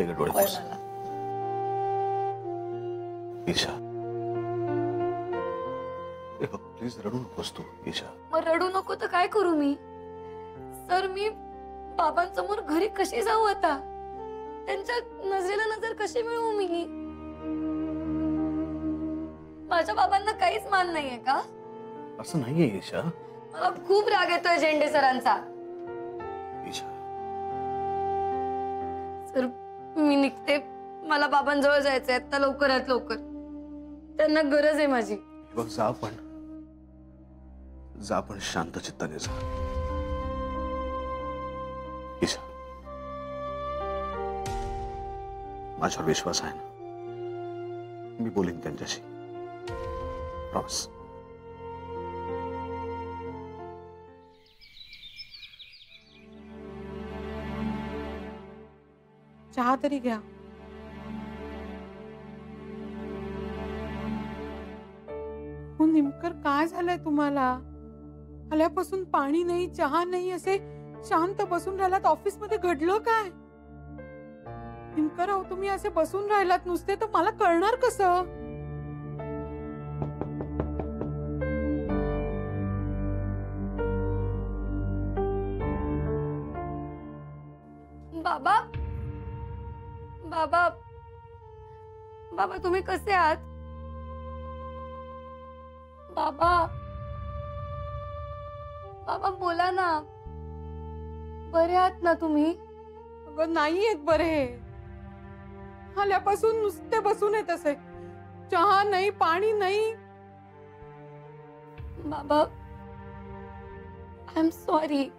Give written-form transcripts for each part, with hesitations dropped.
लागते का डोळे पुस? ईशा प्लीज रडू नकोस तू. ईशा मग रडू नको तर काय करू मी? सर मी बाबांसमोर घरी कशी जाऊ आता? त्यांच्या नजरेला नजर कशी मिळवू मी? माझ्या बाबांना काहीच मान नाहीये का? असं नाहीये ईशा. मला खूप राग येतोय झेंडे सरांचा. ईशा सर मी निघते. मला बाबांजवळ जायचंय आता लवकरात लवकर. त्यांना गरज आहे माझी. बघ जा पण शांत चित्ताने जा. ईशा माझ्यावर विश्वास आहे ना? मी बोलीन त्यांच्याशी. प्रॉमिस. चहा तरी घ्या. हो नेमकं काय झालंय तुम्हाला? आल्यापासून पाणी नाही, चहा नाही, असे शांत बसून राहिलात. ऑफिस मध्ये घडलं काय? नेमकं राहू तुम्ही असे बसून राहिलात नुसते तर मला कळणार कसं? बाबा बाबा बाबा तुम्ही कसे आहात? बाबा बाबा बोला ना. बरे आहात ना तुम्ही? अगं नाही येत बरे. आल्यापासून नुसते बसून येत असे. चहा नाही, पाणी नाही. बाबा आय एम सॉरी.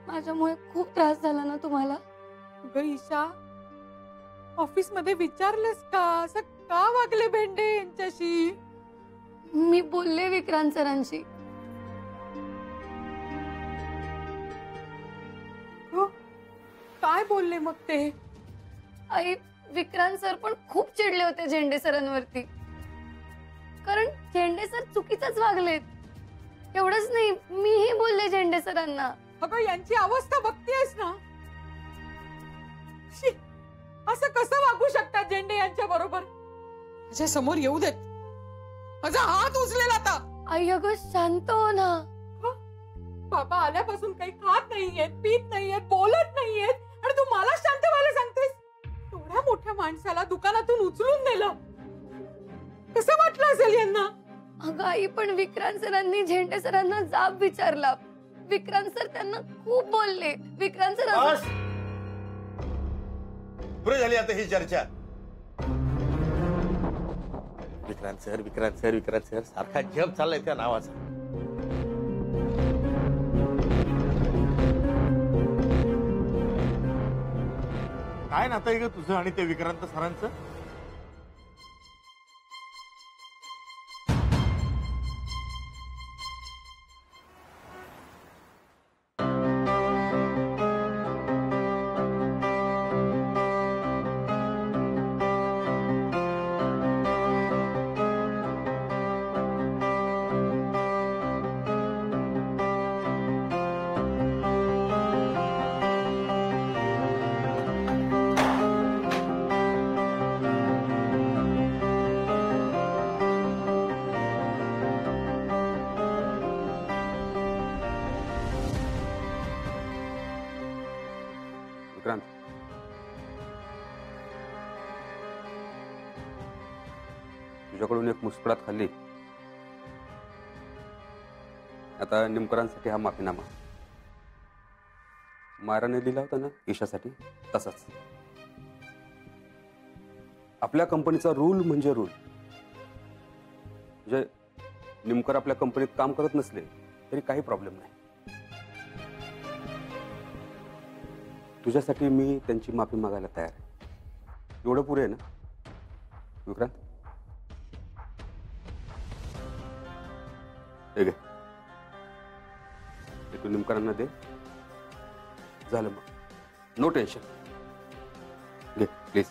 माझ्यामुळे खूप त्रास झाला ना तुम्हाला? अगं ईशा ऑफिस मध्ये विचारलंस का असं का वागले भेंडे यांच्याशी? मी बोलले विक्रांत सरांशी. हो काय बोलले मग ते? आई विक्रांत सर पण खूप चिडले होते झेंडे सरांवरती. कारण झेंडे सर चुकीचंच वागलेत. एवढंच नाही मीही बोलले झेंडे सरांना. अगं यांची अवस्था बघतेस ना. असं कसं वागू शकतात झेंडे यांच्या बरोबर? माझ्या समोर येऊ देत. माझा हात उचलेला आता. आई अगं शांत हो ना. बाबा आल्यापासून काही खात नाहीयेत, पीत नाहीयेत, बोलत नाहीयेत आणि तू मला शांत व्हायला सांगतेस? एवढ्या मोठ्या माणसाला दुकानातून उचलून नेलं. कसं वाटलं असेल यांना? अगं आई पण विक्रांत सरांनी झेंडे सरांना जाब विचारला. विक्रांत सर त्यांना खूप बोलले. विक्रांत सर पुरे झाली आता ही चर्चा. विक्रांत सर सारखा जप चाललाय त्या नावाचा. काय नातं आहे ग तुझं आणि ते विक्रांत सरांचं? विक्रांत तुझ्याकडून एक मुस्कुरात खाल्ली. आता निमकरांसाठी हा माफीनामा. माराने दिला होता ना ईशासाठी, तसाच. आपल्या कंपनीचा रूल म्हणजे रूल. म्हणजे निमकर आपल्या कंपनीत काम करत नसले तरी काही प्रॉब्लेम नाही. तुझ्यासाठी मी त्यांची माफी मागायला तयार आहे. एवढं पुरे आहे ना विक्रांत? हे घे, तू निमकरांना दे. झालं मग, नो टेन्शन. घे प्लीज.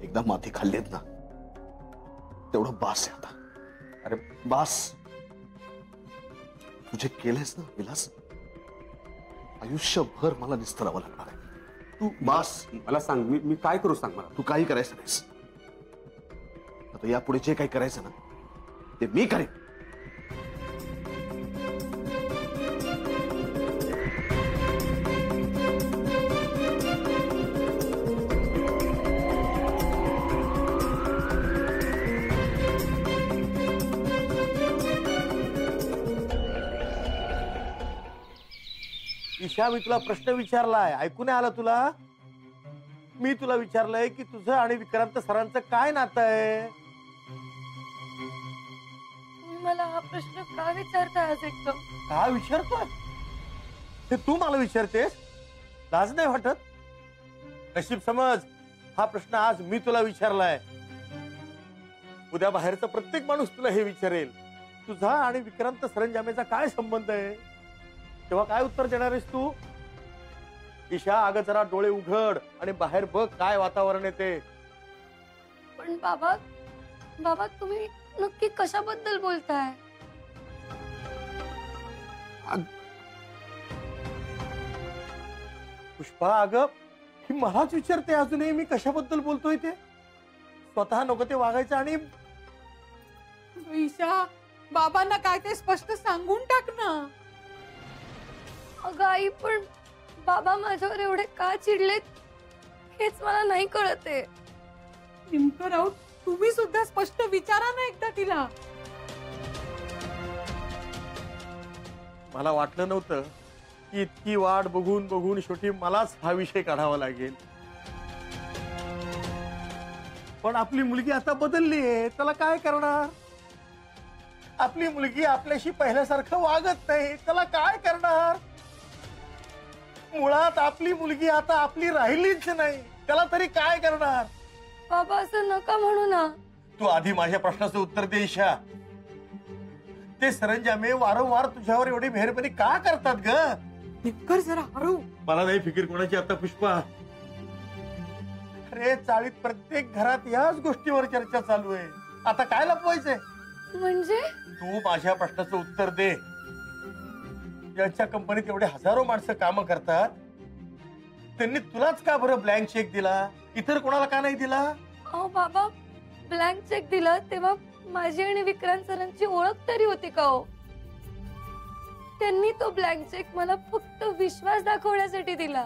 एकदा माती खाल्लीत ना तेवढं बास आहे आता. अरे बास. तुझे केलेस ना विलास, आयुष्यभर मला निस्तरावं लागणार आहे. तू बास. मला सांग, मी काय करू सांग मला. तू काही करायचं नाहीस. आता यापुढे जे काही करायचं ना ते मी करेन. ईशा, मी तुला प्रश्न विचारलाय, ऐकू नाही आला तुला? मी तुला विचारलंय की तुझं आणि विक्रांत सरांचं काय नातं आहे? तुम्ही मला हा प्रश्न का विचारताय आज एकदम? का विचारतोय? ते तू मला विचारतेस? लाज नाही वाटत? नशीब समज हा प्रश्न आज मी तुला विचारलाय. उद्या बाहेरचा प्रत्येक माणूस तुला हे विचारेल, तुझा आणि विक्रांत सरंजामेचा काय संबंध आहे? तेव्हा काय उत्तर देणार आहेस तू? ईशा, अगं जरा डोळे उघड आणि बाहेर बघ काय वातावरण येते. पण बाबा बाबा तुम्ही नक्की कशाबद्दल बोलताय? पुष्पा, अगं ही मलाच विचारते अजूनही मी कशाबद्दल बोलतोय ते. स्वतः नको ते वागायचं आणि ईशा, बाबांना काय ते स्पष्ट सांगून टाक ना. अगं आई, पण बाबा माझ्यावर एवढे का चिडलेत हेच मला नाही कळत आहे. नेमकं राऊत, तुम्ही सुद्धा स्पष्ट विचारा ना एकदा तिला. मला वाटलं नव्हतं की इतकी वाट बघून बघून शेवटी मलाच हा विषय काढावा लागेल. पण आपली मुलगी आता बदलली आहे, त्याला काय करणार? आपली मुलगी आपल्याशी पहिल्यासारखं वागत नाही, त्याला काय करणार? मुळात आपली मुलगी आता आपली राहिलीच नाही, त्याला तरी काय करणार? बाबा असं नका म्हणू ना. तू आधी माझ्या प्रश्नाचं उत्तर दे ईशा. ते सरंजामे वारंवार तुझ्यावर एवढी मेहरबानी का करतात ग? नेमकर जरा हळू. मला नाही फिकीर कोणाची आता पुष्पा. अरे चाळीत प्रत्येक घरात याच गोष्टीवर चर्चा चालू आहे. आता काय लपवायचंय? म्हणजे तू माझ्या प्रश्नाचं उत्तर दे. यांच्या कंपनीत एवढे हजारो माणसं काम करतात, त्यांनी तुलाच का बरं ब्लँक चेक दिला, इतर कोणाला का नाही दिला? अहो बाबा, ब्लँक चेक दिला तेव्हा माझी आणि विक्रांत सरांची ओळख तरी होती का हो? त्यांनी तो ब्लँक चेक मला फक्त विश्वास दाखवण्यासाठी दिला.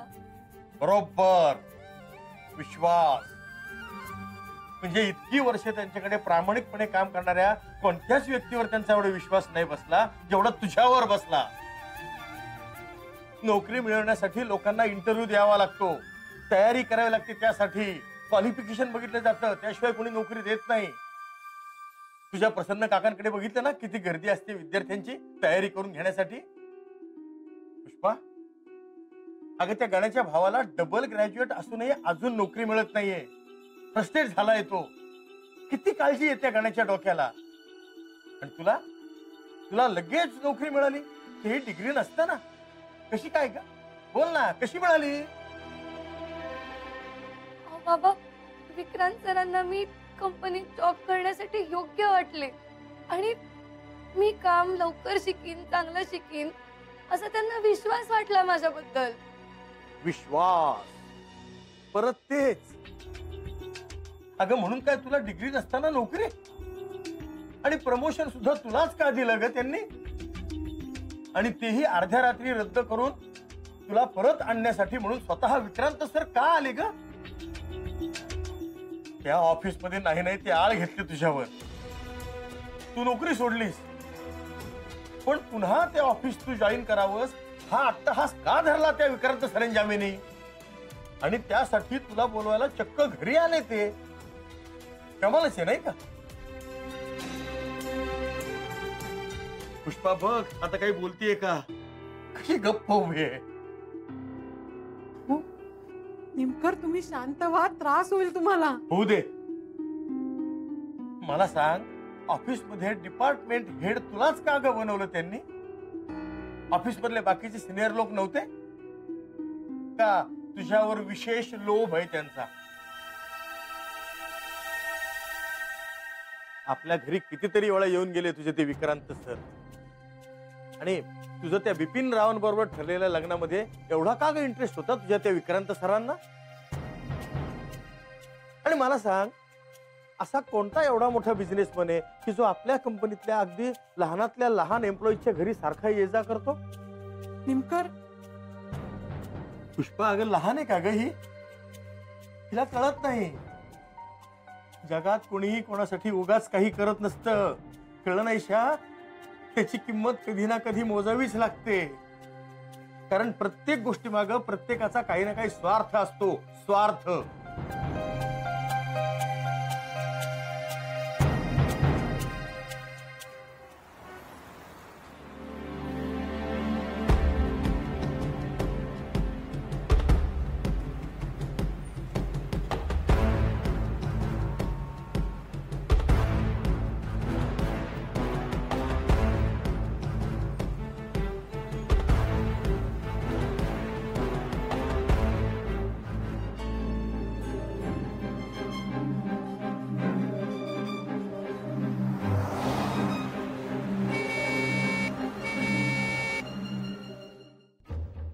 बरोबर, विश्वास. म्हणजे इतकी वर्ष त्यांच्याकडे प्रामाणिकपणे काम करणाऱ्या कोणत्याच व्यक्तीवर त्यांचा एवढा विश्वास नाही बसला जेवढा तुझ्यावर बसला. नोकरी मिळवण्यासाठी लोकांना इंटरव्ह्यू द्यावा लागतो, तयारी करावी लागते, त्यासाठी क्वालिफिकेशन बघितलं जातं, त्याशिवाय कोणी नोकरी देत नाही. तुझ्या प्रसन्न काकांकडे बघितलं ना किती गर्दी असते विद्यार्थ्यांची तयारी करून घेण्यासाठी. पुष्पा, अगं त्या गाण्याच्या भावाला डबल ग्रॅज्युएट असूनही अजून नोकरी मिळत नाहीये, फ्रस्ट्रेट झालाय तो. किती काळजी येते गाण्याच्या डोक्याला. आणि तुला तुला लगेच नोकरी मिळाली, ही डिग्री नसतं ना. कशी काय का? बोल ना, कशी मिळाली? अहो बाबा, विक्रांत सरांना मी कंपनीत जॉब करण्यासाठी योग्य वाटले आणि मी काम लवकर शिकीन, चांगलं शिकीन असा त्यांना विश्वास वाटला माझ्याबद्दल. विश्वास, परत तेच. अगं म्हणून काय तुला डिग्री नसताना नोकरी आणि प्रमोशन सुद्धा तुलाच का दिलं ग त्यांनी? आणि तेही अर्ध्या रात्री रद्द करून तुला परत आणण्यासाठी म्हणून स्वतः विक्रांत सर का आले ग? त्या ऑफिस मध्ये नाही ते आळ घेतले तुझ्यावर, तू नोकरी सोडलीस, पण पुन्हा ते ऑफिस तू जॉईन करावंस हा अट्टहास का धरला त्या विक्रांत सरंजामेने? आणि त्यासाठी तुला बोलवायला चक्क घरी आले ते. कमालच आहे नाही का? पुष्पा बघ आता काही बोलतीये का? कशी गप्प उभी आहे. नेमकर तुम्ही शांत व्हा, त्रास होईल तुम्हाला. होऊ दे. मला सांग, ऑफिस मध्ये डिपार्टमेंट हेड तुलाच का ग बनवलं त्यांनी? ऑफिस मधले बाकीचे सिनियर लोक नव्हते का? तुझ्यावर विशेष लोभ आहे त्यांचा. आपल्या घरी कितीतरी वेळा येऊन गेले तुझे ते विक्रांत सर, आणि तुझं त्या बिपिन रावांबरोबर ठरलेल्या लग्नामध्ये एवढा का ग इंटरेस्ट होता तुझ्या त्या विक्रांत सरांना? आणि मला सांग, असा कोणता एवढा मोठा बिझनेसमॅन आहे की जो आपल्या कंपनीतल्या अगदी लहानातल्या लहान एम्प्लॉईच्या घरी सारखा ये जा करतो? निमकर, पुष्पा अगं लहान आहे का ग ही? तिला कळत नाही. जगात कोणीही कोणासाठी उगाच काही करत नसतं, कळलं नाही शा? त्याची किंमत कधी ना कधी मोजावीच लागते, कारण प्रत्येक गोष्टी मागं प्रत्येकाचा काही ना काही स्वार्थ असतो. स्वार्थ.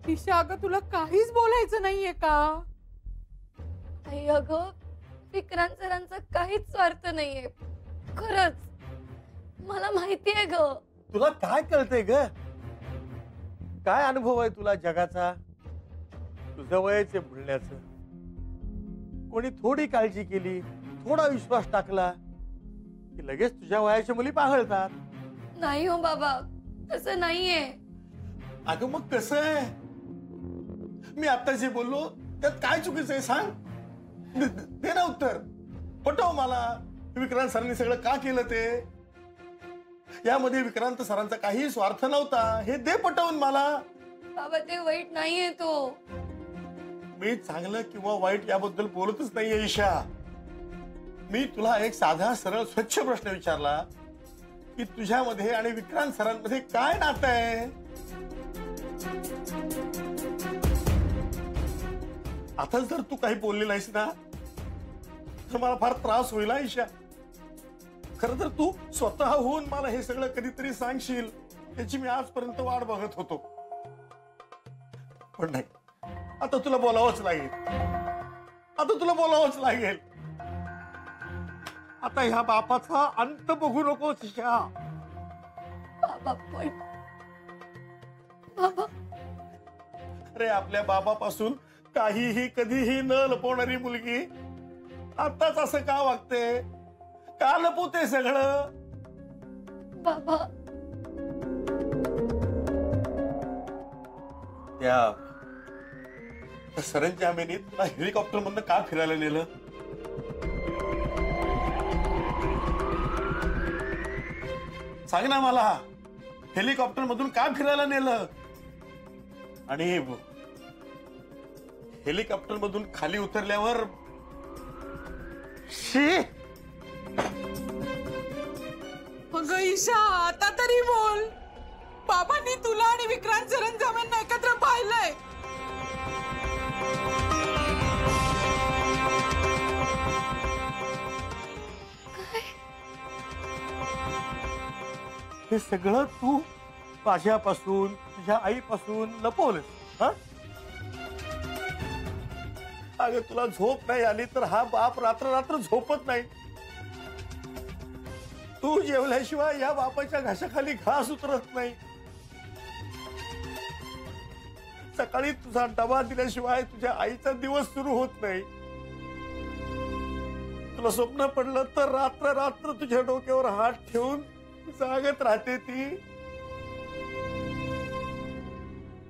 ईशा, अगं तुला काहीच बोलायचं नाहीये का? आई अगं, विक्रांत सरांचा काहीच स्वार्थ नाहीये, खरंच. मला माहितीये ग. तुला काय कळतंय ग? काय अनुभव आहे तुला जगाचा? तुझं वयाचे बोलण्याचं. कोणी थोडी काळजी केली, थोडा विश्वास टाकला की लगेच तुझ्या वयाच्या मुली पाहळतात. नाही हो बाबा, तसं नाहीये. अगं मग कसं आहे? मी आता जे बोललो त्यात काय चुकीचं आहे सांग? दे ना उत्तर. पटव मला, विक्रांत सरांनी सगळं का केलं ते. यामध्ये विक्रांत सरांचा काही स्वार्थ नव्हता, हे दे पटवून मला. बाबा ते वाईट नाहीये तो. मी चांगलं किंवा वाईट याबद्दल बोलतच नाहीये ईशा. मी तुला एक साधा सरळ स्वच्छ प्रश्न विचारला की तुझ्यामध्ये आणि विक्रांत सरांमध्ये काय नातं आहे? आता जर तू काही बोलली नाहीस ना तर मला फार त्रास होईल ईशा. खरं तर तू स्वतः होऊन मला हे सगळं कधीतरी सांगशील याची मी आजपर्यंत वाट बघत होतो, पण नाही, आता तुला बोलावंच लागेल. आता तुला बोलावंच लागेल. आता ह्या बापाचा अंत बघू नकोस ईशा. बाबा पण बाबा, अरे आपल्या बाबापासून काहीही कधीही न लपवणारी मुलगी आताच असं का वागते? का लपवते सगळं? बाबा त्या सरंजामेने तुला हेलिकॉप्टर मधनं का फिरायला नेलं? सांग ना मला, हेलिकॉप्टर मधून का फिरायला नेलं? आणि हेलिकॉप्टर मधून खाली उतरल्यावर अगं ईशा, आता तरी बोल. बाबांनी तुला आणि विक्रांत सरंजामेंना एकत्र पाहिलंय. हे सगळं तू माझ्यापासून, तुझ्या आईपासून लपवलंस. हा? अगं तुला झोप नाही आली तर हा बाप रात्र रात्र झोपत नाही. तू जेवल्याशिवाय या बापाच्या घशाखाली घास उतरत नाही. सकाळी तुझा डबा दिल्याशिवाय तुझ्या आईचा दिवस सुरू होत नाही. तुला स्वप्न पडलं तर रात्र रात्र तुझ्या डोक्यावर हात ठेवून जागत राहते ती.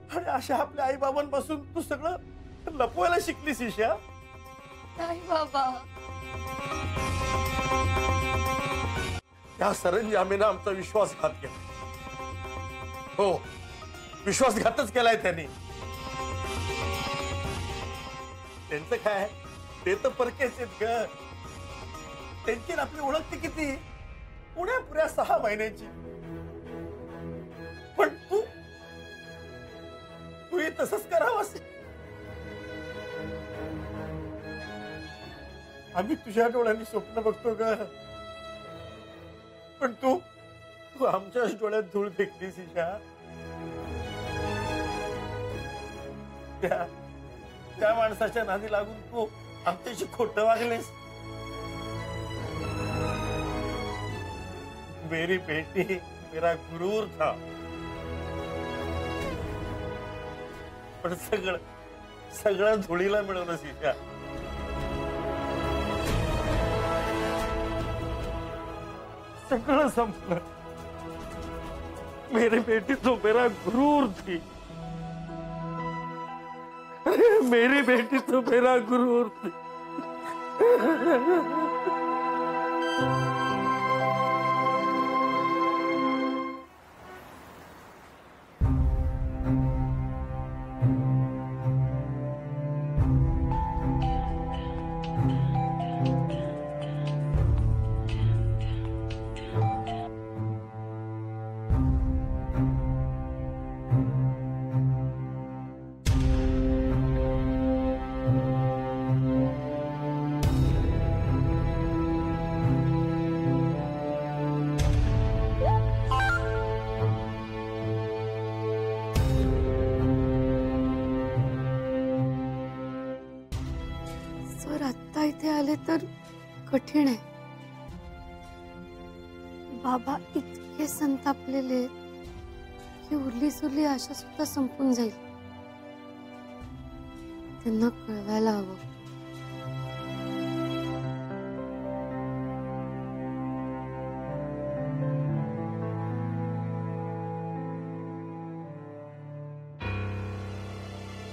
आणि अशा आपल्या आई बाबांपासून तू सगळं लपवायला शिकलीस ईशा. नाही बाबा. त्या सरंजामेनं आमचा विश्वासघात केला. हो, विश्वासघातच केलाय त्यांनी. त्यांचं काय, ते तर परकेच आहेत ग. त्यांची आपली ओळख किती, पुऱ्या 6 महिन्याची. पण तू तसंच करावंस. आम्ही तुझ्या डोळ्यांनी स्वप्न बघतो ग. पण तू तू आमच्याच डोळ्यात धूळ फेकलीस ईशा. त्या माणसाच्या नादी लागून तू आमच्याशी खोटं वागलेस. मेरी बेटी मेरा गुरूर था, पण सगळं सगळं धुळीला मिळवलं ईशा. सगळं संपलं. मेरी बेटी तो मेरा गुरूर थी. अरे मेरी बेटी तो मेरा गुरूर थी. सर आत्ता इथे आले तर कठीण आहे. बाबा इतके संतापलेले आहेत की उरली सुरली आशा सुद्धा संपून जाईल. त्यांना कळवायला हवं.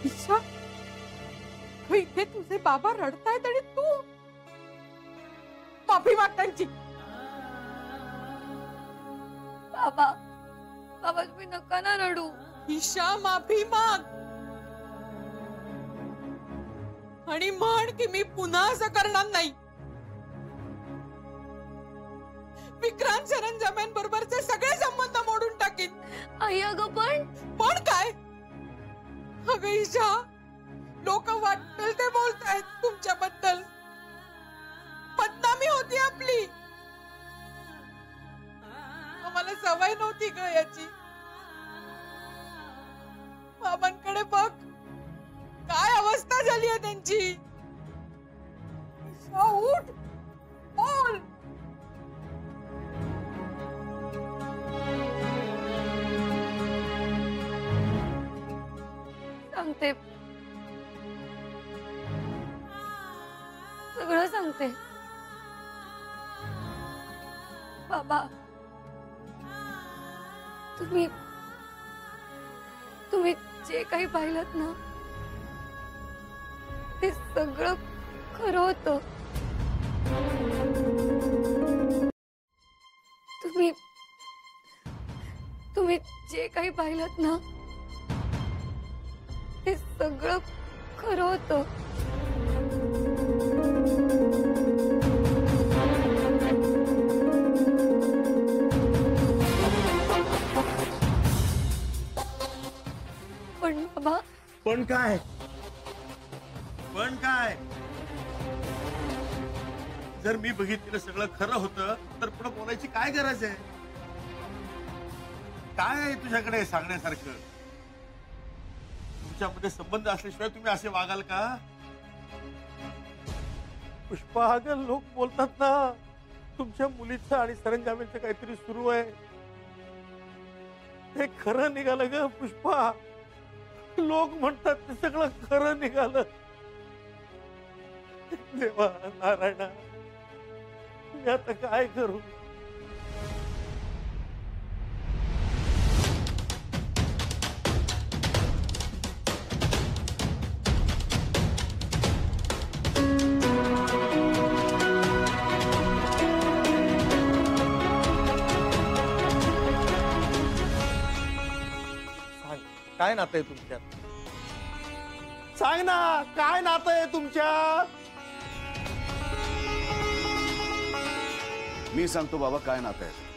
ईशा, इथे तुझे बाबा रडतायत आणि तू माफी माग त्यांची. बाबा बाबा तुम्ही नका ना रडू. ईशा माफी माग आणि म्हण की मी पुन्हा असं करणार नाही. विक्रांत सरंजामेन बरोबरचे सगळे संबंध मोडून टाकीन. आई अगं पण काय अगं ईशा, लोक वाटेल ते बोलतायत तुमच्याबद्दल. बदनामी होती आपली. आम्हाला सवय नव्हती ग याची. बाबांकडे बघ काय अवस्था झाली आहे त्यांची. ईशा, उठ बोल. सांगते, सगळं सांगते. बाबा तुम्ही तुम्ही जे काही पाहिलं ना ते सगळं खरं होतं. तुम्ही तुम्ही जे काही पाहिलं ना ते सगळं खरं होतं. पण बाबा पण काय पण काय जर मी बघितलेलं सगळं खरं होतं तर पुढे बोलायची काय गरज आहे? काय आहे तुझ्याकडे सांगण्यासारखं? तुमच्यामध्ये संबंध असल्याशिवाय तुम्ही असे वागाल का? पुष्पा, अगं लोक बोलतात ना तुमच्या मुलीचं आणि सरंजामेचं काहीतरी सुरू आहे. ते खरं निघालं ग पुष्पा. लोक म्हणतात ते सगळं खरं निघालं. देवा नारायणा, मी आता काय करू? काय नातं आहे तुमच्यात? सांग ना, काय नातं आहे तुमच्यात? मी सांगतो बाबा काय नातं आहे.